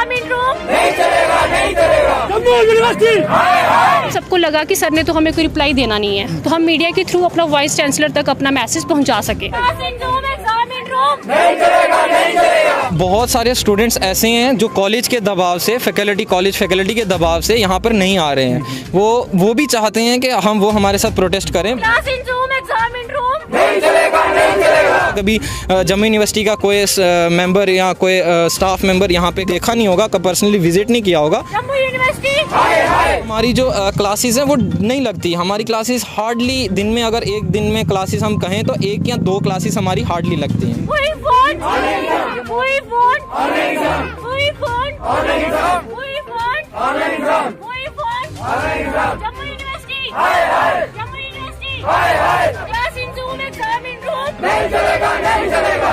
Examine room नहीं चलेगा, नहीं चलेगा। जम्मू यूनिवर्सिटी। सबको लगा कि सर ने तो हमें कोई रिप्लाई देना नहीं है, तो हम मीडिया के थ्रू अपना वाइस चांसलर तक अपना मैसेज पहुंचा सके। बहुत सारे स्टूडेंट्स ऐसे हैं जो कॉलेज के दबाव से, कॉलेज फैकल्टी के दबाव से यहाँ पर नहीं आ रहे हैं। वो भी चाहते हैं कि वो हमारे साथ प्रोटेस्ट करें। नहीं चलेगा, नहीं चलेगा। कभी जम्मू यूनिवर्सिटी का कोई मेंबर या कोई स्टाफ मेंबर यहाँ पे देखा नहीं होगा, पर्सनली विजिट नहीं किया होगा। जम्मू यूनिवर्सिटी हमारी जो क्लासेस हैं वो नहीं लगती। हमारी क्लासेस हार्डली दिन में, अगर एक दिन में क्लासेस हम कहें तो 1 या 2 क्लासेस हमारी हार्डली लगती हैं। नहीं चलेगा, नहीं चलेगा।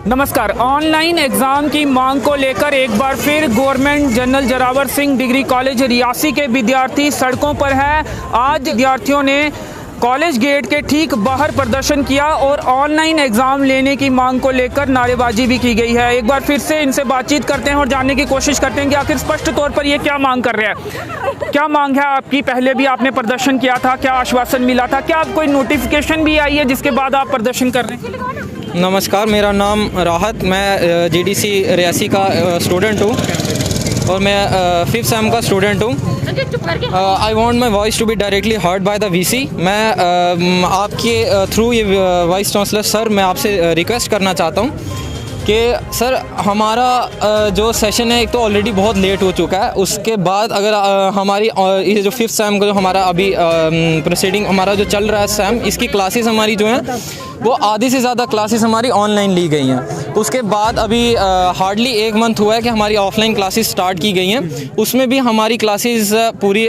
नमस्कार। ऑनलाइन एग्ज़ाम की मांग को लेकर एक बार फिर government general Zorawar Singh degree college Reasi के विद्यार्थी सड़कों पर हैं। आज विद्यार्थियों ने कॉलेज गेट के ठीक बाहर प्रदर्शन किया और ऑनलाइन एग्ज़ाम लेने की मांग को लेकर नारेबाजी भी की गई है। एक बार फिर से इनसे बातचीत करते हैं और जानने की कोशिश करते हैं कि आखिर स्पष्ट तौर पर ये क्या मांग कर रहे हैं। क्या मांग है आपकी? पहले भी आपने प्रदर्शन किया था, क्या आश्वासन मिला था? क्या आपको कोई नोटिफिकेशन भी आई है जिसके बाद आप प्रदर्शन कर रहे हैं? नमस्कार, मेरा नाम राहत, मैं GDC रियासी का स्टूडेंट हूँ और मैं 5th सेम का स्टूडेंट हूँ। I want my voice to be directly heard by the VC। मैं आपके थ्रू ये वाइस चांसलर सर, मैं आपसे रिक्वेस्ट करना चाहता हूँ कि सर हमारा जो सेशन है एक तो ऑलरेडी बहुत लेट हो चुका है। उसके बाद अगर हमारी ये जो 5th सेम का जो हमारा अभी प्रोसीडिंग हमारा जो चल रहा है सेम, इसकी क्लासेस हमारी जो हैं वो आधी से ज़्यादा क्लासेस हमारी ऑनलाइन ली गई हैं। उसके बाद अभी हार्डली 1 मंथ हुआ है कि हमारी ऑफलाइन क्लासेस स्टार्ट की गई हैं। उसमें भी हमारी क्लासेस पूरी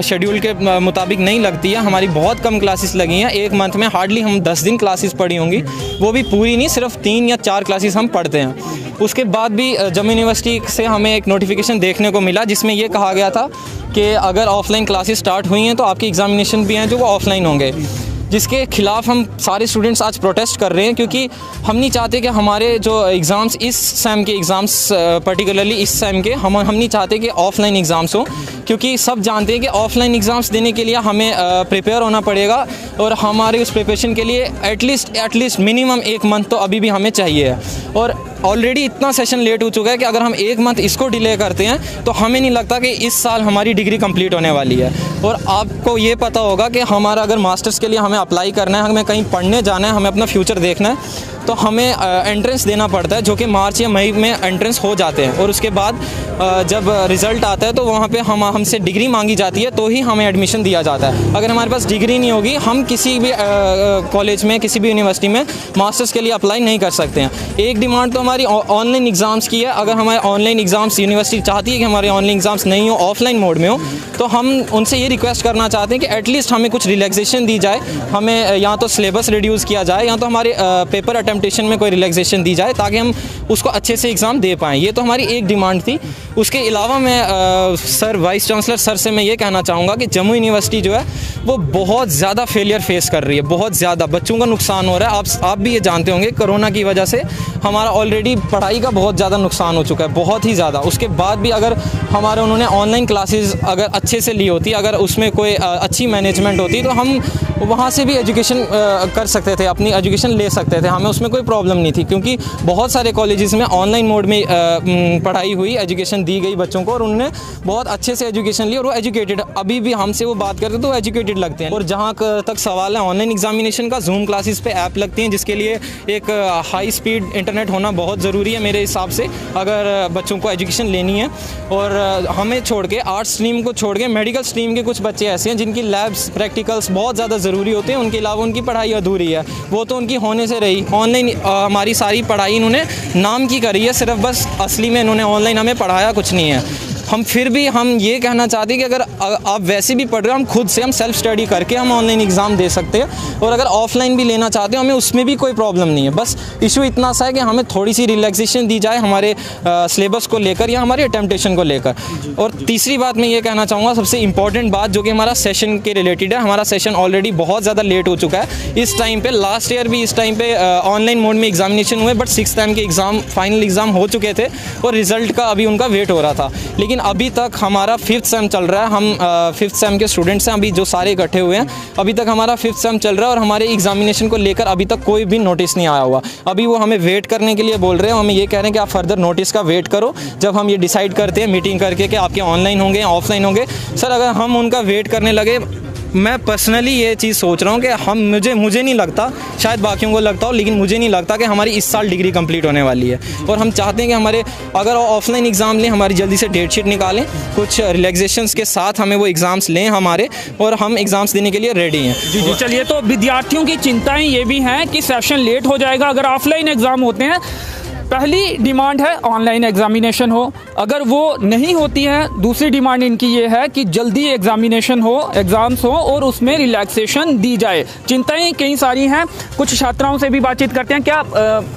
शेड्यूल के मुताबिक नहीं लगती है। हमारी बहुत कम क्लासेस लगी हैं। 1 मंथ में हार्डली हम 10 दिन क्लासेस पढ़ी होंगी, वो भी पूरी नहीं, सिर्फ 3 या 4 क्लासेस हम पढ़ते हैं। उसके बाद भी जम्मू यूनिवर्सिटी से हमें एक नोटिफिकेशन देखने को मिला जिसमें ये कहा गया था कि अगर ऑफलाइन क्लासेस स्टार्ट हुई हैं तो आपके एग्जामिनेशन भी हैं जो वो ऑफलाइन होंगे, जिसके खिलाफ हम सारे स्टूडेंट्स आज प्रोटेस्ट कर रहे हैं। क्योंकि हम नहीं चाहते कि हमारे जो एग्ज़ाम्स इस सेम के एग्ज़ाम्स पर्टिकुलरली इस सेम के हम नहीं चाहते कि ऑफ़लाइन एग्ज़ाम्स हों, क्योंकि सब जानते हैं कि ऑफ़लाइन एग्ज़ाम्स देने के लिए हमें प्रिपेयर होना पड़ेगा और हमारे उस प्रिपरेशन के लिए एटलीस्ट मिनिमम 1 मंथ तो अभी भी हमें चाहिए है। और ऑलरेडी इतना सेशन लेट हो चुका है कि अगर हम 1 मंथ इसको डिले करते हैं तो हमें नहीं लगता कि इस साल हमारी डिग्री कंप्लीट होने वाली है। और आपको ये पता होगा कि हमारा अगर मास्टर्स के लिए हमें अप्लाई करना है, हमें कहीं पढ़ने जाना है, हमें अपना फ्यूचर देखना है, तो हमें एंट्रेंस देना पड़ता है, जो कि मार्च या मई में एंट्रेंस हो जाते हैं। और उसके बाद जब रिज़ल्ट आता है तो वहाँ पे हमसे डिग्री मांगी जाती है, तो ही हमें एडमिशन दिया जाता है। अगर हमारे पास डिग्री नहीं होगी, हम किसी भी कॉलेज में, किसी भी यूनिवर्सिटी में मास्टर्स के लिए अप्लाई नहीं कर सकते हैं। एक डिमांड तो हमारी ऑनलाइन एग्ज़ाम्स की है। अगर हमारे ऑनलाइन एग्ज़ाम्स, यूनिवर्सिटी चाहती है कि हमारे ऑनलाइन एग्ज़ाम्स नहीं हो, ऑफलाइन मोड में हो, तो हम उनसे ये रिक्वेस्ट करना चाहते हैं कि एटलीस्ट हमें कुछ रिलैक्सेशन दी जाए। हमें या तो सिलेबस रिड्यूस किया जाए या तो हमारे पेपर अटेम्प्टेशन में कोई रिलैक्सेशन दी जाए ताकि हम उसको अच्छे से एग्ज़ाम दे पाएँ। ये तो हमारी एक डिमांड थी। उसके अलावा मैं सर वाइस चांसलर सर से मैं ये कहना चाहूँगा कि जम्मू यूनिवर्सिटी जो है वो बहुत ज़्यादा फेलियर फेस कर रही है, बहुत ज़्यादा बच्चों का नुकसान हो रहा है। आप भी ये जानते होंगे, कोरोना की वजह से हमारा ऑलरेडी पढ़ाई का बहुत ज़्यादा नुकसान हो चुका है, बहुत ही ज़्यादा। उसके बाद भी अगर हमारे उन्होंने ऑनलाइन क्लासेस अगर अच्छे से ली होती, अगर उसमें कोई अच्छी मैनेजमेंट होती, तो हम वहाँ से भी एजुकेशन कर सकते थे, अपनी एजुकेशन ले सकते थे, हमें उसमें कोई प्रॉब्लम नहीं थी। क्योंकि बहुत सारे कॉलेजेस में ऑनलाइन मोड में पढ़ाई हुई, एजुकेशन दी गई बच्चों को और उन्होंने बहुत अच्छे से एजुकेशन ली और वो एजुकेटेड, अभी भी हमसे वो बात करते तो एजुकेटेड लगते हैं। और जहाँ तक सवाल है ऑनलाइन एग्जामिनेशन का, जूम क्लासेस पे ऐप लगती हैं जिसके लिए एक हाई स्पीड इंटरनेट होना बहुत ज़रूरी है मेरे हिसाब से, अगर बच्चों को एजुकेशन लेनी है। और हमें छोड़ के, आर्ट्स स्ट्रीम को छोड़ के, मेडिकल स्ट्रीम के कुछ बच्चे ऐसे हैं जिनकी लैब्स, प्रैक्टिकल्स बहुत ज़्यादा ज़रूरी होते हैं, उनके अलावा उनकी पढ़ाई अधूरी है, वो तो उनकी होने से रही। ऑनलाइन हमारी सारी पढ़ाई इन्होंने नाम की करी है, सिर्फ बस असली में इन्होंने ऑनलाइन हमें पढ़ाया कुछ नहीं है। हम फिर भी हम ये कहना चाहते हैं कि अगर आप वैसे भी पढ़ रहे हो, हम खुद से हम सेल्फ स्टडी करके हम ऑनलाइन एग्ज़ाम दे सकते हैं, और अगर ऑफलाइन भी लेना चाहते हो हमें उसमें भी कोई प्रॉब्लम नहीं है। बस इशू इतना सा है कि हमें थोड़ी सी रिलैक्सेशन दी जाए हमारे सिलेबस को लेकर या हमारे अटेम्पटेशन को लेकर। और तीसरी बात मैं ये कहना चाहूँगा, सबसे इंपॉर्टेंट बात जो कि हमारा सेशन के रिलेटेड है, हमारा सेशन ऑलरेडी बहुत ज़्यादा लेट हो चुका है इस टाइम पे। लास्ट ईयर भी इस टाइम पे ऑनलाइन मोड में एग्जामिनेशन हुए, बट 6th टाइम के एग्ज़ाम फाइनल एग्ज़ाम हो चुके थे और रिज़ल्ट का अभी उनका वेट हो रहा था। लेकिन अभी तक हमारा 5th सेम चल रहा है, हम 5th सेम के स्टूडेंट्स हैं अभी जो सारे इकट्ठे हुए हैं, अभी तक हमारा 5th सेम चल रहा है और हमारे एग्जामिनेशन को लेकर अभी तक कोई भी नोटिस नहीं आया हुआ। अभी वो हमें वेट करने के लिए बोल रहे हैं, हमें ये कह रहे हैं कि आप फर्दर नोटिस का वेट करो, जब हम ये डिसाइड करते हैं मीटिंग करके कि आपके ऑनलाइन होंगे या ऑफलाइन होंगे। सर अगर हम उनका वेट करने लगे, मैं पर्सनली ये चीज़ सोच रहा हूँ कि मुझे नहीं लगता, शायद बाकियों को लगता हो, लेकिन मुझे नहीं लगता कि हमारी इस साल डिग्री कंप्लीट होने वाली है। और हम चाहते हैं कि हमारे अगर ऑफलाइन एग्ज़ाम लें, हमारी जल्दी से डेट शीट निकालें, कुछ रिलैक्सेशंस के साथ हमें वो एग्ज़ाम्स लें हमारे, और हम एग्ज़ाम्स देने के लिए रेडी हैं। जी चलिए, तो विद्यार्थियों की चिंताएं ये भी हैं कि सेशन लेट हो जाएगा अगर ऑफलाइन एग्ज़ाम होते हैं। पहली डिमांड है ऑनलाइन एग्जामिनेशन हो, अगर वो नहीं होती है दूसरी डिमांड इनकी ये है कि जल्दी एग्जामिनेशन हो, एग्ज़ाम्स हो और उसमें रिलैक्सेशन दी जाए। चिंताएं कई सारी हैं। कुछ छात्राओं से भी बातचीत करते हैं। क्या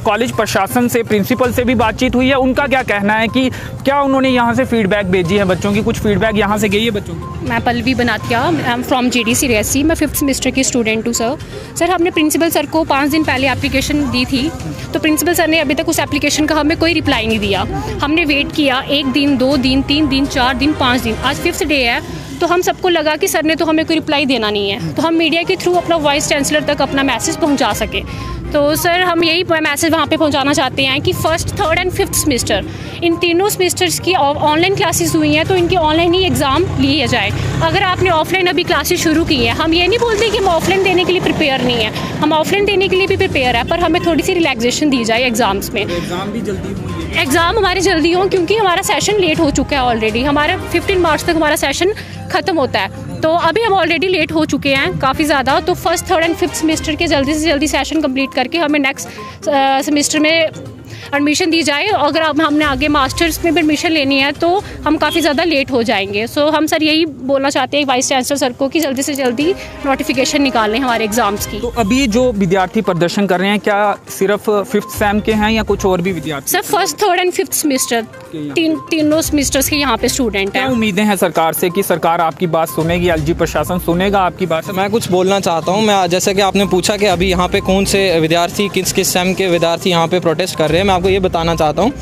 कॉलेज प्रशासन से, प्रिंसिपल से भी बातचीत हुई है? उनका क्या कहना है कि क्या उन्होंने यहाँ से फीडबैक भेजी है बच्चों की? कुछ फीडबैक यहाँ से गई है बच्चों की? मैं Pallavi Banatia, I am from JDC Reasi, मैं 5th सेमेस्टर की स्टूडेंट हूँ सर। सर हमने प्रिंसिपल सर को 5 दिन पहले एप्लीकेशन दी थी, तो प्रिंसिपल सर ने अभी तक उस एप्लीकेशन का हमें कोई रिप्लाई नहीं दिया। हमने वेट किया 1 दिन, 2 दिन, 3 दिन, 4 दिन, 5 दिन, आज 5th डे है, तो हम सबको लगा कि सर ने तो हमें कोई रिप्लाई देना नहीं है, तो हम मीडिया के थ्रू अपना वाइस चांसलर तक अपना मैसेज पहुंचा सके। तो सर हम यही मैसेज वहाँ पे पहुँचाना चाहते हैं कि 1st, 3rd and 5th semester, इन तीनों सेमेस्टर्स की ऑनलाइन क्लासेस हुई हैं, तो इनके ऑनलाइन ही एग्ज़ाम लिए जाए। अगर आपने ऑफलाइन अभी क्लासेस शुरू की हैं, हम ये नहीं बोलते कि हम ऑफलाइन देने के लिए प्रिपेयर नहीं है, हम ऑफलाइन देने के लिए भी प्रिपेयर है, पर हमें थोड़ी सी रिलैक्सेशन दी जाए एग्ज़ाम्स में। एग्ज़ाम भी जल्दी होंगे, एग्ज़ाम हमारे जल्दी हों, क्योंकि हमारा सेशन लेट हो चुका है ऑलरेडी। हमारा 15 मार्च तक हमारा सेशन ख़त्म होता है, तो अभी हम ऑलरेडी लेट हो चुके हैं काफ़ी ज़्यादा। तो 1st, 3rd and 5th semester के जल्दी से जल्दी सेशन कंप्लीट करके हमें नेक्स्ट सेमेस्टर में एडमिशन दी जाए। अगर हमने आगे मास्टर्स में भी एडमिशन लेनी है तो हम काफ़ी ज़्यादा लेट हो जाएंगे। सो हम सर यही बोलना चाहते हैं वाइस चांसलर सर को कि जल्दी से जल्दी नोटिफिकेशन निकालें हमारे एग्ज़ाम्स की। तो अभी जो विद्यार्थी प्रदर्शन कर रहे हैं, क्या सिर्फ 5th सेम के हैं या कुछ और भी विद्यार्थी? Sir 1st, 3rd and 5th semester, तीनों सेमेस्टर्स के यहाँ पे स्टूडेंट हैं। क्या उम्मीदें हैं सरकार से कि सरकार आपकी बात सुनेगी, LG प्रशासन सुनेगा आपकी बात? मैं कुछ बोलना चाहता हूँ। मैं जैसे कि आपने पूछा कि अभी यहाँ पे कौन से विद्यार्थी, किस किस सेम के विद्यार्थी यहाँ पे प्रोटेस्ट कर रहे हैं, मैं आपको ये बताना चाहता हूँ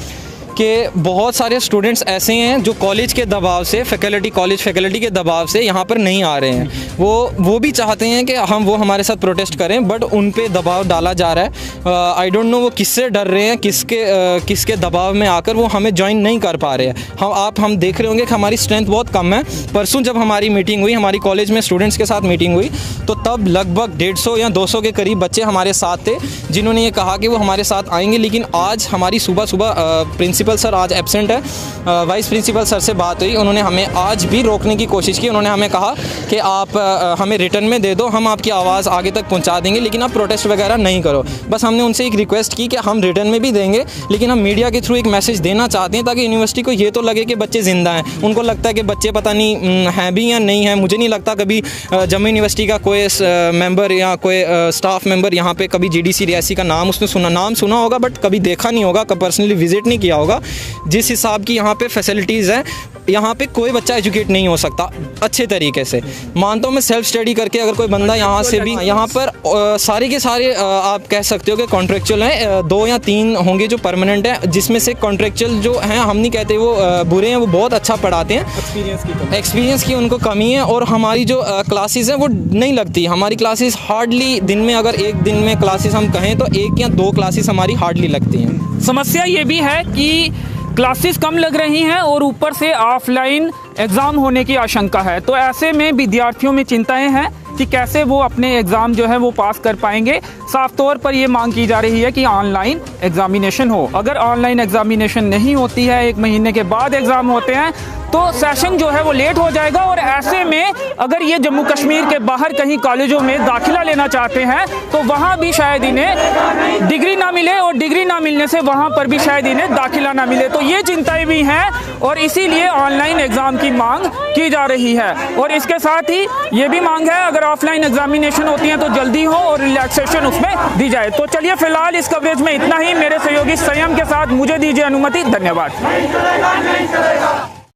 कि बहुत सारे स्टूडेंट्स ऐसे हैं जो कॉलेज के दबाव से, कॉलेज फैकल्टी के दबाव से यहाँ पर नहीं आ रहे हैं। वो भी चाहते हैं कि वो हमारे साथ प्रोटेस्ट करें, बट उन पे दबाव डाला जा रहा है। आई डोंट नो वो किससे डर रहे हैं, किसके दबाव में आकर वो हमें ज्वाइन नहीं कर पा रहे हैं। हम देख रहे होंगे कि हमारी स्ट्रेंथ बहुत कम है। परसों जब हमारी मीटिंग हुई, हमारी कॉलेज में स्टूडेंट्स के साथ मीटिंग हुई, तो तब लगभग 150 या 200 के करीब बच्चे हमारे साथ थे जिन्होंने ये कहा कि वो हमारे साथ आएंगे। लेकिन आज हमारी सुबह प्रिंसिपल सर आज एब्सेंट है, वाइस प्रिंसिपल सर से बात हुई, उन्होंने हमें आज भी रोकने की कोशिश की। उन्होंने हमें कहा कि आप हमें रिटर्न में दे दो, हम आपकी आवाज़ आगे तक पहुंचा देंगे, लेकिन आप प्रोटेस्ट वगैरह नहीं करो। बस हमने उनसे एक रिक्वेस्ट की कि हम रिटर्न में भी देंगे, लेकिन हम मीडिया के थ्रू एक मैसेज देना चाहते हैं ताकि यूनिवर्सिटी को ये तो लगे कि बच्चे ज़िंदा हैं। उनको लगता है कि बच्चे पता नहीं हैं भी या नहीं हैं। मुझे नहीं लगता कभी जम्मू यूनिवर्सिटी का कोई मेंबर या कोई स्टाफ मेंबर यहाँ पे कभी JDC रियासी का नाम सुना होगा, बट कभी देखा नहीं होगा, कभी पर्सनली विजिट नहीं किया होगा। जिस हिसाब की यहाँ पे फैसिलिटीज़ हैं, यहाँ पे कोई बच्चा एजुकेट नहीं हो सकता अच्छे तरीके से। मानता हूँ मैं सेल्फ स्टडी करके अगर कोई बंदा यहाँ से भी, यहाँ पर सारे के सारे आप कह सकते हो कि कॉन्ट्रेक्चुअल हैं, 2 या 3 होंगे जो परमानेंट हैं, जिसमें से कॉन्ट्रेक्चुअल जो हैं, हम नहीं कहते वो बुरे हैं, वो बहुत अच्छा पढ़ाते हैं। एक्सपीरियंस की उनको कमी है, और हमारी जो क्लासेस हैं वो नहीं लगती। हमारी क्लासेस हार्डली दिन में, अगर एक दिन में क्लासेस हम कहें तो 1 या 2 क्लासेस हमारी हार्डली लगती हैं। समस्या ये भी है कि क्लासेस कम लग रही हैं और ऊपर से ऑफलाइन एग्ज़ाम होने की आशंका है। तो ऐसे में विद्यार्थियों में चिंताएं हैं कि कैसे वो अपने एग्ज़ाम जो है वो पास कर पाएंगे। साफ तौर पर ये मांग की जा रही है कि ऑनलाइन एग्ज़ामिनेशन हो। अगर ऑनलाइन एग्ज़ामिनेशन नहीं होती है, 1 महीने के बाद एग्ज़ाम होते हैं, तो सेशन जो है वो लेट हो जाएगा। और ऐसे में अगर ये जम्मू कश्मीर के बाहर कहीं कॉलेजों में दाखिला लेना चाहते हैं तो वहाँ भी शायद इन्हें डिग्री ना मिले, और डिग्री ना मिलने से वहाँ पर भी शायद इन्हें दाखिला ना मिले। तो ये चिंताएं भी हैं और इसीलिए ऑनलाइन एग्ज़ाम की मांग की जा रही है। और इसके साथ ही ये भी मांग है अगर ऑफलाइन एग्जामिनेशन होती हैं तो जल्दी हो और रिलैक्सेशन उसमें दी जाए। तो चलिए फिलहाल इस कवरेज में इतना ही। मेरे सहयोगी संयम के साथ मुझे दीजिए अनुमति। धन्यवाद।